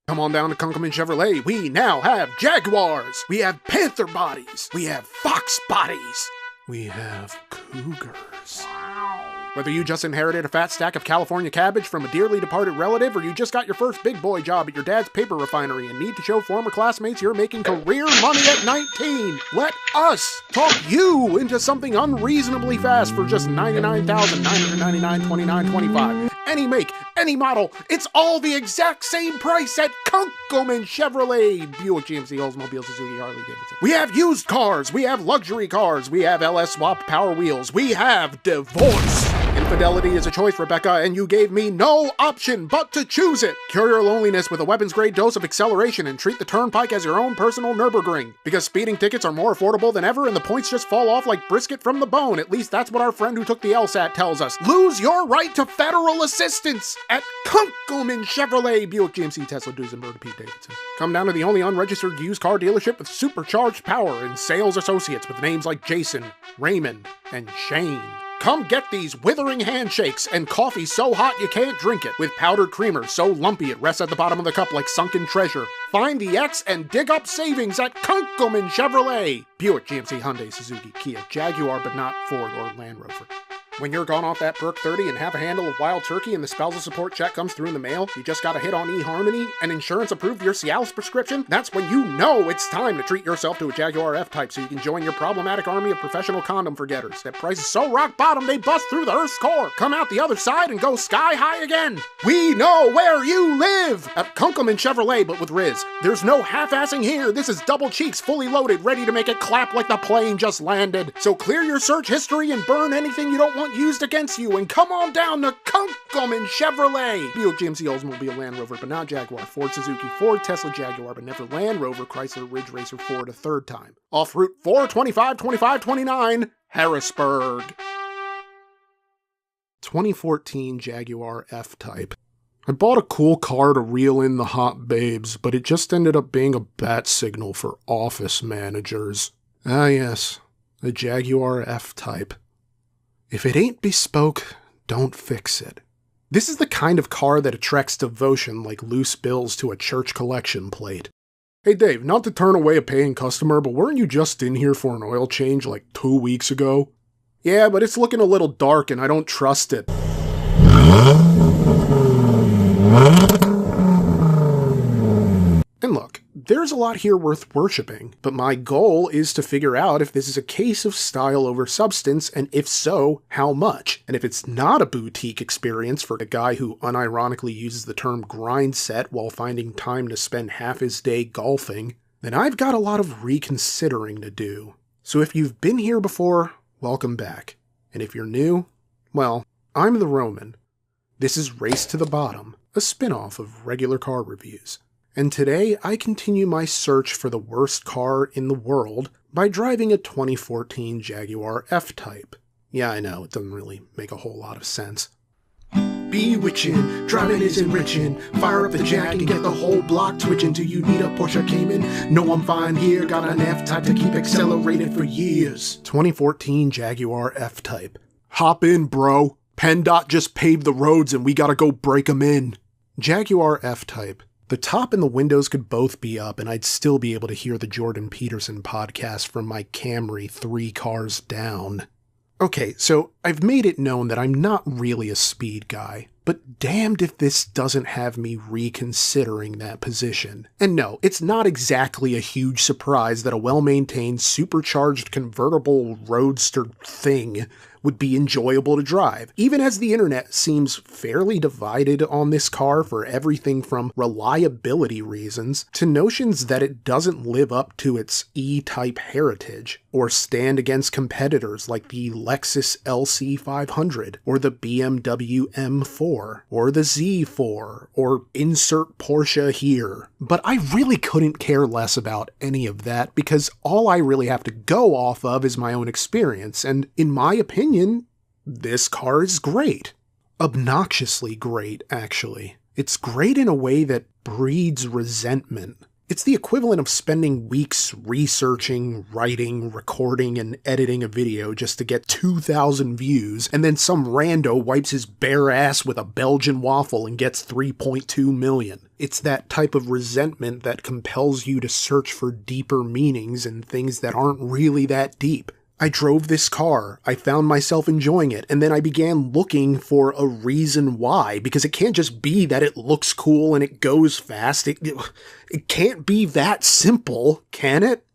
Come on down to Kunkelman Chevrolet. We now have Jaguars. We have Panther bodies. We have Fox bodies. We have Cougars. Whether you just inherited a fat stack of California cabbage from a dearly departed relative, or you just got your first big boy job at your dad's paper refinery and need to show former classmates you're making career money at 19, let us talk you into something unreasonably fast for just $99,999.29.25. Any make, any model, it's all the exact same price at Kunkelman Chevrolet, Buick, GMC, Oldsmobile, Suzuki, Harley, Davidson. We have used cars, we have luxury cars, we have LS swapped power wheels, we have divorce. Infidelity is a choice, Rebecca, and you gave me no option but to choose it. Cure your loneliness with a weapons-grade dose of acceleration and treat the turnpike as your own personal Nürburgring. Because speeding tickets are more affordable than ever and the points just fall off like brisket from the bone. At least that's what our friend who took the LSAT tells us. Lose your right to federal assistance at Kunkelman Chevrolet, Buick, GMC, Tesla, Duesenberg, Pete Davidson. Come down to the only unregistered used car dealership with supercharged power and sales associates with names like Jason, Raymond, and Shane. Come get these withering handshakes and coffee so hot you can't drink it, with powdered creamer so lumpy it rests at the bottom of the cup like sunken treasure. Find the X and dig up savings at Kunkelman Chevrolet. Buick, GMC, Hyundai, Suzuki, Kia, Jaguar, but not Ford or Land Rover. When you're gone off that perk 30 and have a handle of wild turkey and the spousal support check comes through in the mail, you just got a hit on eHarmony, and insurance approved your Cialis prescription, that's when you know it's time to treat yourself to a Jaguar F-Type so you can join your problematic army of professional condom forgetters. That price is so rock bottom they bust through the Earth's core, come out the other side and go sky high again. We know where you live! At Kunkelman Chevrolet, but with Riz. There's no half-assing here, this is double cheeks fully loaded, ready to make it clap like the plane just landed. So clear your search history and burn anything you don't want used against you, and come on down to Kunkelman Chevrolet. Buick, GMC, Oldsmobile, Land Rover, but not Jaguar. Ford, Suzuki, Ford, Tesla, Jaguar, but never Land Rover, Chrysler, Ridge Racer, Ford a third time. Off Route 425-2529, Harrisburg. 2014 Jaguar F-Type. I bought a cool car to reel in the hot babes, but it just ended up being a bat signal for office managers. Ah yes, a Jaguar F-Type. If it ain't bespoke, don't fix it. This is the kind of car that attracts devotion like loose bills to a church collection plate. Hey Dave, not to turn away a paying customer, but weren't you just in here for an oil change like 2 weeks ago? Yeah, but it's looking a little dark and I don't trust it. And look, there's a lot here worth worshipping, but my goal is to figure out if this is a case of style over substance, and if so, how much. And if it's not a boutique experience for a guy who unironically uses the term grind set while finding time to spend half his day golfing, then I've got a lot of reconsidering to do. So if you've been here before, welcome back. And if you're new, well, I'm the Roman. This is Race to the Bottom, a spin-off of regular car reviews. And today, I continue my search for the worst car in the world by driving a 2014 Jaguar F-Type. Yeah, I know, it doesn't really make a whole lot of sense. Bewitching, driving is enriching, fire up the jack and get the whole block twitching. Do you need a Porsche Cayman? No, I'm fine here, got an F-Type to keep accelerated for years. 2014 Jaguar F-Type. Hop in, bro. PennDOT just paved the roads and we gotta go break 'em in. Jaguar F-Type. The top and the windows could both be up and I'd still be able to hear the Jordan Peterson podcast from my Camry 3 cars down. Okay, so I've made it known that I'm not really a speed guy, but damned if this doesn't have me reconsidering that position. And no, it's not exactly a huge surprise that a well-maintained, supercharged convertible roadster thing would be enjoyable to drive, even as the internet seems fairly divided on this car for everything from reliability reasons to notions that it doesn't live up to its E-Type heritage, or stand against competitors like the Lexus LC500, or the BMW M4, or the Z4, or insert Porsche here. But I really couldn't care less about any of that because all I really have to go off of is my own experience, and in my opinion, this car is great. Obnoxiously great, actually. It's great in a way that breeds resentment. It's the equivalent of spending weeks researching, writing, recording, and editing a video just to get 2,000 views, and then some rando wipes his bare ass with a Belgian waffle and gets 3.2 million. It's that type of resentment that compels you to search for deeper meanings in things that aren't really that deep. I drove this car, I found myself enjoying it, and then I began looking for a reason why, because it can't just be that it looks cool and it goes fast. It can't be that simple, can it?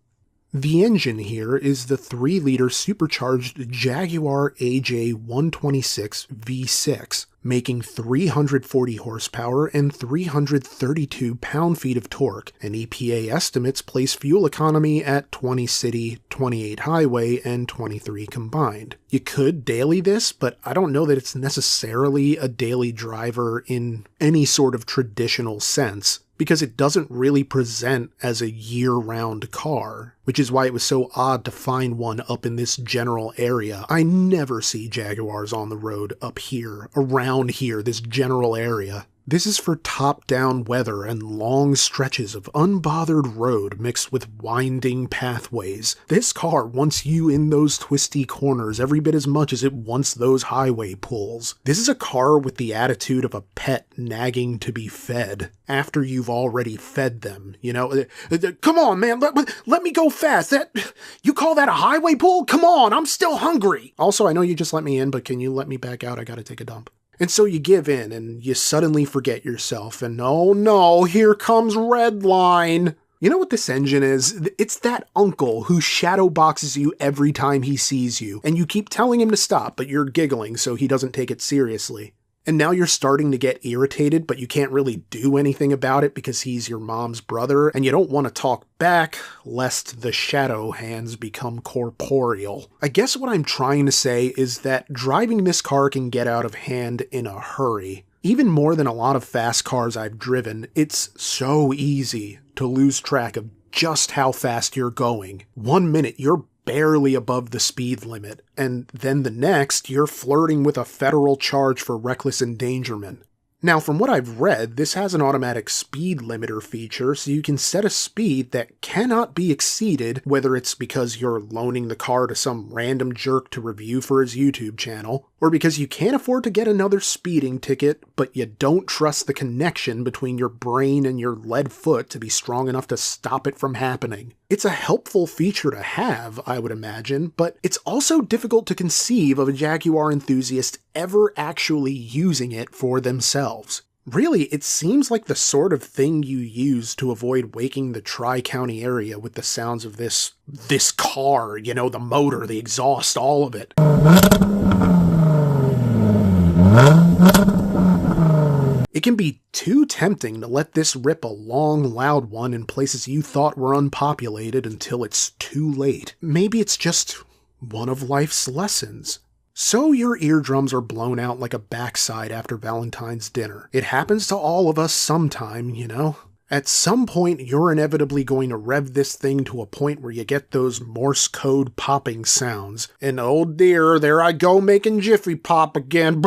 The engine here is the 3-liter supercharged Jaguar AJ126 V6, making 340 horsepower and 332 pound-feet of torque, and EPA estimates place fuel economy at 20 city, 28 highway, and 23 combined. You could daily this, but I don't know that it's necessarily a daily driver in any sort of traditional sense, because it doesn't really present as a year-round car, which is why it was so odd to find one up in this general area. I never see Jaguars on the road up here, around here, this general area. This is for top-down weather and long stretches of unbothered road mixed with winding pathways. This car wants you in those twisty corners every bit as much as it wants those highway pulls. This is a car with the attitude of a pet nagging to be fed after you've already fed them. You know, come on, man, let me go fast. You call that a highway pull? Come on, I'm still hungry. Also, I know you just let me in, but can you let me back out? I gotta take a dump. And so you give in, and you suddenly forget yourself, and oh no, here comes red line. You know what this engine is? It's that uncle who shadow boxes you every time he sees you, and you keep telling him to stop, but you're giggling so he doesn't take it seriously. And now you're starting to get irritated, but you can't really do anything about it because he's your mom's brother, and you don't want to talk back, lest the shadow hands become corporeal. I guess what I'm trying to say is that driving this car can get out of hand in a hurry. Even more than a lot of fast cars I've driven, it's so easy to lose track of just how fast you're going. 1 minute, you're barely above the speed limit, and then the next, you're flirting with a federal charge for reckless endangerment. Now, from what I've read, this has an automatic speed limiter feature, so you can set a speed that cannot be exceeded, whether it's because you're loaning the car to some random jerk to review for his YouTube channel, or because you can't afford to get another speeding ticket, but you don't trust the connection between your brain and your lead foot to be strong enough to stop it from happening. It's a helpful feature to have, I would imagine, but it's also difficult to conceive of a Jaguar enthusiast ever actually using it for themselves. Really, it seems like the sort of thing you use to avoid waking the Tri-County area with the sounds of this car, you know, the motor, the exhaust, all of it. It can be too tempting to let this rip a long, loud one in places you thought were unpopulated until it's too late. Maybe it's just one of life's lessons. So your eardrums are blown out like a backside after Valentine's dinner. It happens to all of us sometime, you know. At some point, you're inevitably going to rev this thing to a point where you get those Morse code popping sounds. And oh dear, there I go making Jiffy Pop again.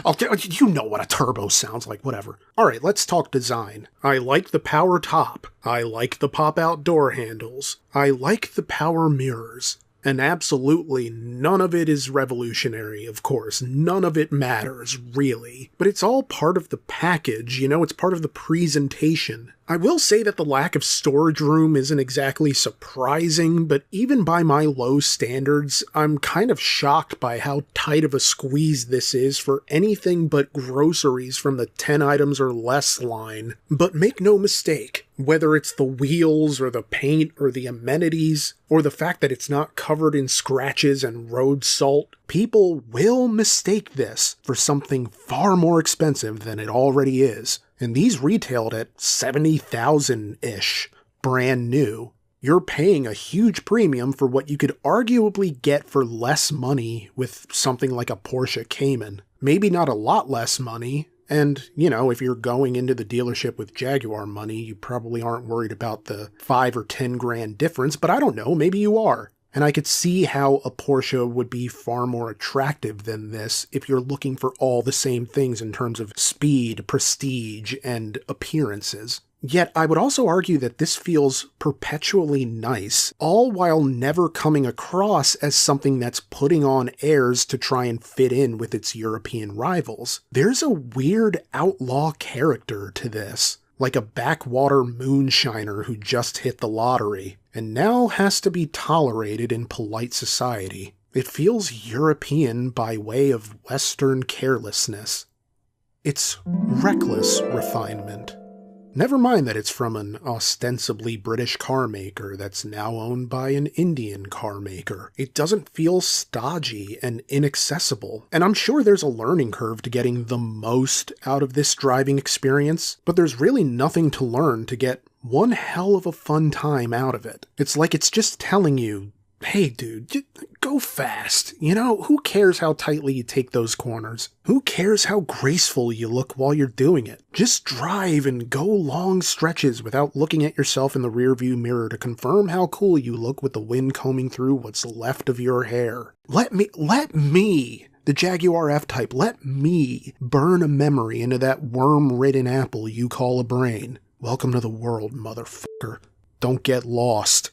Okay, you know what a turbo sounds like, whatever. Alright, let's talk design. I like the power top. I like the pop-out door handles. I like the power mirrors. And absolutely none of it is revolutionary, of course. None of it matters, really. But it's all part of the package, you know, it's part of the presentation. I will say that the lack of storage room isn't exactly surprising, but even by my low standards, I'm kind of shocked by how tight of a squeeze this is for anything but groceries from the 10 items or less line. But make no mistake, whether it's the wheels or the paint or the amenities, or the fact that it's not covered in scratches and road salt, people will mistake this for something far more expensive than it already is. And these retailed at $70,000-ish, brand new. You're paying a huge premium for what you could arguably get for less money with something like a Porsche Cayman. Maybe not a lot less money, and, you know, if you're going into the dealership with Jaguar money, you probably aren't worried about the 5 or 10 grand difference, but I don't know, maybe you are. and I could see how a Porsche would be far more attractive than this if you're looking for all the same things in terms of speed, prestige, and appearances. Yet I would also argue that this feels perpetually nice, all while never coming across as something that's putting on airs to try and fit in with its European rivals. There's a weird outlaw character to this, like a backwater moonshiner who just hit the lottery, and now has to be tolerated in polite society. It feels European by way of Western carelessness. It's reckless refinement. Never mind that it's from an ostensibly British car maker that's now owned by an Indian car maker. It doesn't feel stodgy and inaccessible, and I'm sure there's a learning curve to getting the most out of this driving experience, but there's really nothing to learn to get one hell of a fun time out of it. It's like it's just telling you, hey dude, go fast. You know, who cares how tightly you take those corners? Who cares how graceful you look while you're doing it? Just drive and go long stretches without looking at yourself in the rearview mirror to confirm how cool you look with the wind combing through what's left of your hair. Let me, the Jaguar F-Type, let me burn a memory into that worm-ridden apple you call a brain. Welcome to the world, motherfucker. Don't get lost.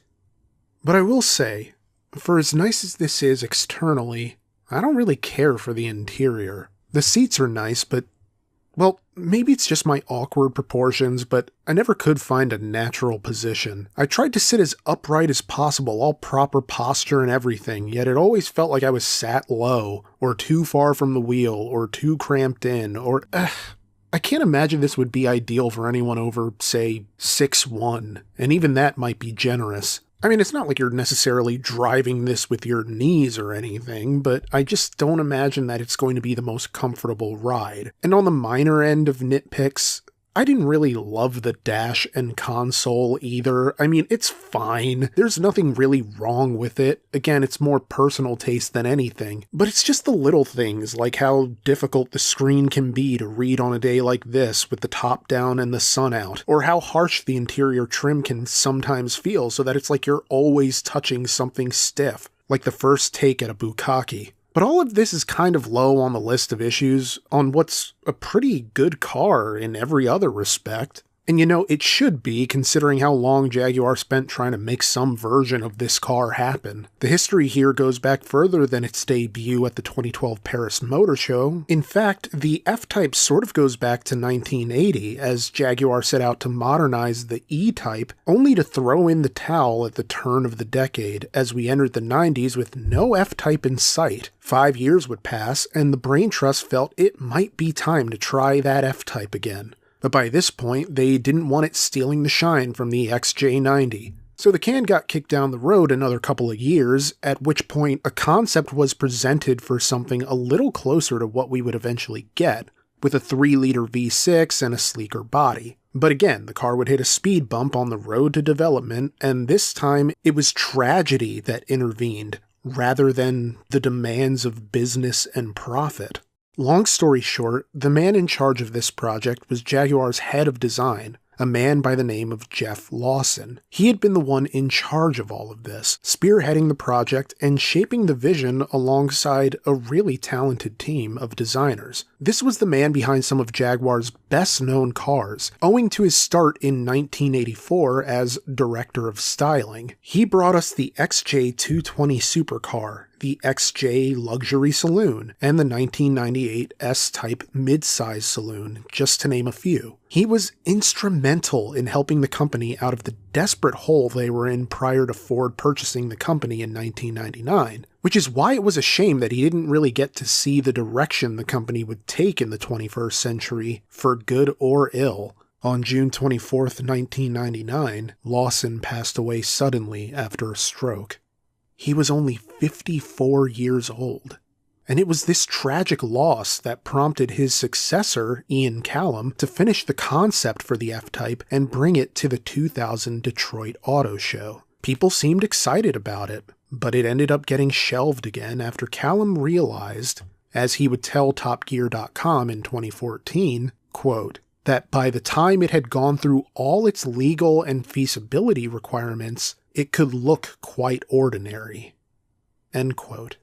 But I will say, for as nice as this is externally, I don't really care for the interior. The seats are nice, but, well, maybe it's just my awkward proportions, but I never could find a natural position. I tried to sit as upright as possible, all proper posture and everything, yet it always felt like I was sat low, or too far from the wheel, or too cramped in, or, I can't imagine this would be ideal for anyone over, say, 6'1", and even that might be generous. I mean, it's not like you're necessarily driving this with your knees or anything, but I just don't imagine that it's going to be the most comfortable ride. And on the minor end of nitpicks, I didn't really love the dash and console either. I mean, it's fine. There's nothing really wrong with it. Again, it's more personal taste than anything. But it's just the little things, like how difficult the screen can be to read on a day like this with the top down and the sun out, or how harsh the interior trim can sometimes feel so that it's like you're always touching something stiff, like the first take at a bukkake. But all of this is kind of low on the list of issues on what's a pretty good car in every other respect. And you know, it should be, considering how long Jaguar spent trying to make some version of this car happen. The history here goes back further than its debut at the 2012 Paris Motor Show. In fact, the F-Type sort of goes back to 1980, as Jaguar set out to modernize the E-Type, only to throw in the towel at the turn of the decade, as we entered the 90s with no F-Type in sight. 5 years would pass, and the brain trust felt it might be time to try that F-Type again. But by this point, they didn't want it stealing the shine from the XJ90. So the can got kicked down the road another couple of years, at which point a concept was presented for something a little closer to what we would eventually get, with a 3-liter V6 and a sleeker body. But again, the car would hit a speed bump on the road to development, and this time it was tragedy that intervened, rather than the demands of business and profit. Long story short, the man in charge of this project was Jaguar's head of design, a man by the name of Jeff Lawson. He had been the one in charge of all of this, spearheading the project and shaping the vision alongside a really talented team of designers. This was the man behind some of Jaguar's best-known cars, owing to his start in 1984 as Director of Styling. He brought us the XJ220 supercar, the XJ Luxury Saloon, and the 1998 S-Type midsize saloon, just to name a few. He was instrumental in helping the company out of the desperate hole they were in prior to Ford purchasing the company in 1999, which is why it was a shame that he didn't really get to see the direction the company would take in the 21st century, for good or ill. On June 24, 1999, Lawson passed away suddenly after a stroke. He was only 54 years old. And it was this tragic loss that prompted his successor, Ian Callum, to finish the concept for the F-Type and bring it to the 2000 Detroit Auto Show. People seemed excited about it, but it ended up getting shelved again after Callum realized, as he would tell TopGear.com in 2014, quote, that by the time it had gone through all its legal and feasibility requirements, it could look quite ordinary." End quote.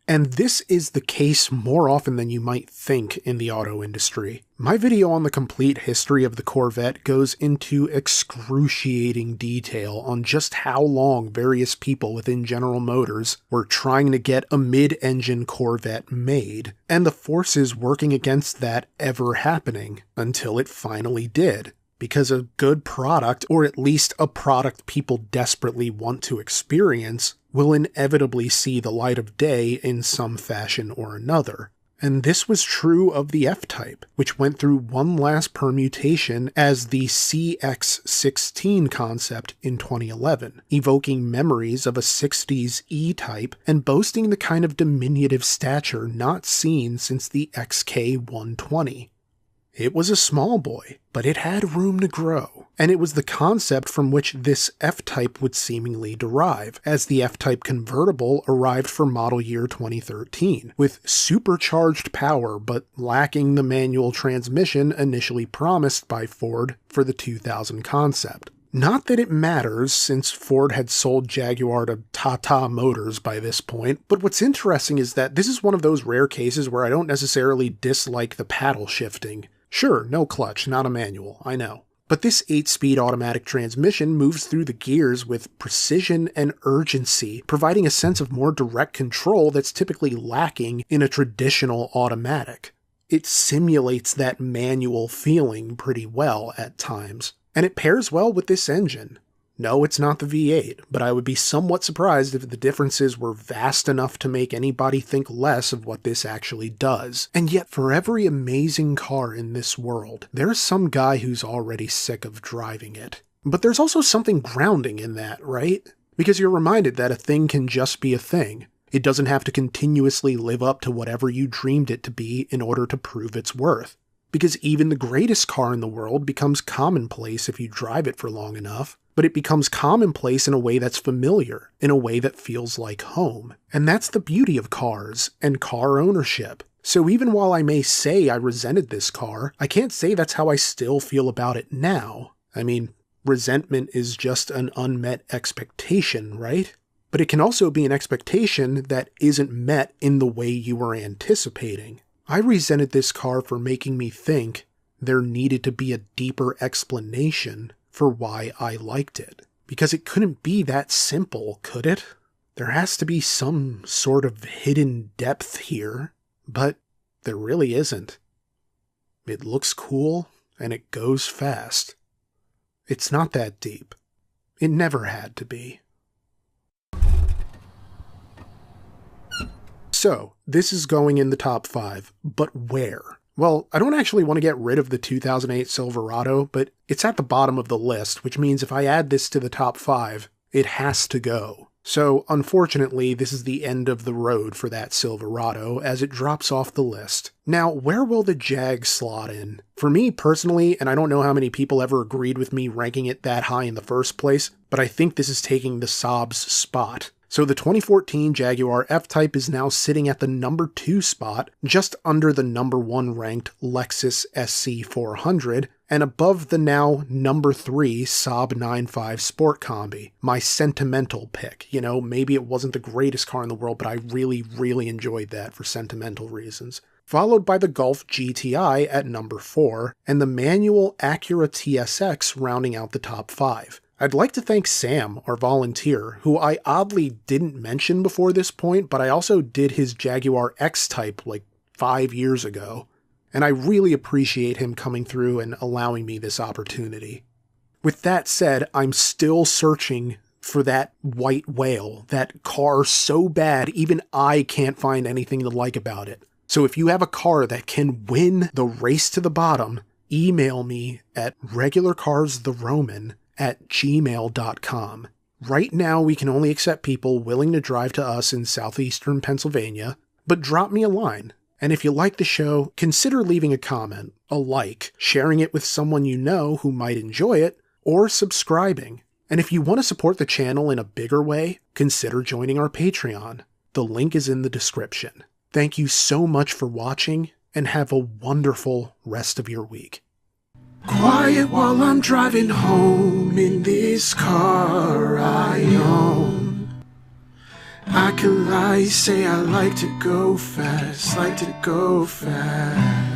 And this is the case more often than you might think in the auto industry. My video on the complete history of the Corvette goes into excruciating detail on just how long various people within General Motors were trying to get a mid-engine Corvette made, and the forces working against that ever happening, until it finally did. Because a good product, or at least a product people desperately want to experience, will inevitably see the light of day in some fashion or another. And this was true of the F-Type, which went through one last permutation as the CX-16 concept in 2011, evoking memories of a 60s E-Type and boasting the kind of diminutive stature not seen since the XK-120. It was a small boy, but it had room to grow, and it was the concept from which this F-Type would seemingly derive, as the F-Type convertible arrived for model year 2013, with supercharged power but lacking the manual transmission initially promised by Ford for the 2000 concept. Not that it matters, since Ford had sold Jaguar to Tata Motors by this point, but what's interesting is that this is one of those rare cases where I don't necessarily dislike the paddle shifting. Sure, no clutch, not a manual, I know. But this 8-speed automatic transmission moves through the gears with precision and urgency, providing a sense of more direct control that's typically lacking in a traditional automatic. It simulates that manual feeling pretty well at times, and it pairs well with this engine. No, it's not the V8, but I would be somewhat surprised if the differences were vast enough to make anybody think less of what this actually does. And yet, for every amazing car in this world, there's some guy who's already sick of driving it. But there's also something grounding in that, right? Because you're reminded that a thing can just be a thing. It doesn't have to continuously live up to whatever you dreamed it to be in order to prove its worth. Because even the greatest car in the world becomes commonplace if you drive it for long enough. But it becomes commonplace in a way that's familiar, in a way that feels like home. And that's the beauty of cars and car ownership. So even while I may say I resented this car, I can't say that's how I still feel about it now. I mean, resentment is just an unmet expectation, right? But it can also be an expectation that isn't met in the way you were anticipating. I resented this car for making me think there needed to be a deeper explanation for why I liked it. Because it couldn't be that simple, could it? There has to be some sort of hidden depth here, but there really isn't. It looks cool, and it goes fast. It's not that deep. It never had to be. So, this is going in the top 5, but where? Well, I don't actually want to get rid of the 2008 Silverado, but it's at the bottom of the list, which means if I add this to the top 5, it has to go. So, unfortunately, this is the end of the road for that Silverado, as it drops off the list. Now, where will the Jag slot in? For me personally, and I don't know how many people ever agreed with me ranking it that high in the first place, but I think this is taking the Saab's spot. So the 2014 Jaguar F-Type is now sitting at the number 2 spot, just under the number 1 ranked Lexus SC400, and above the now number 3 Saab 9.5 Sport Combi, my sentimental pick. You know, maybe it wasn't the greatest car in the world, but I really enjoyed that for sentimental reasons. Followed by the Golf GTI at number 4, and the manual Acura TSX rounding out the top 5. I'd like to thank Sam, our volunteer, who I oddly didn't mention before this point, but I also did his Jaguar X-Type like 5 years ago, and I really appreciate him coming through and allowing me this opportunity. With that said, I'm still searching for that white whale, that car so bad even I can't find anything to like about it. So if you have a car that can win the race to the bottom, email me at regularcarstheroman@gmail.com. Right now, we can only accept people willing to drive to us in southeastern Pennsylvania, but drop me a line. And if you like the show, consider leaving a comment, a like, sharing it with someone you know who might enjoy it, or subscribing. And if you want to support the channel in a bigger way, consider joining our Patreon. The link is in the description. Thank you so much for watching, and have a wonderful rest of your week. Quiet while I'm driving home in this car I own. I could lie, say I like to go fast, like to go fast.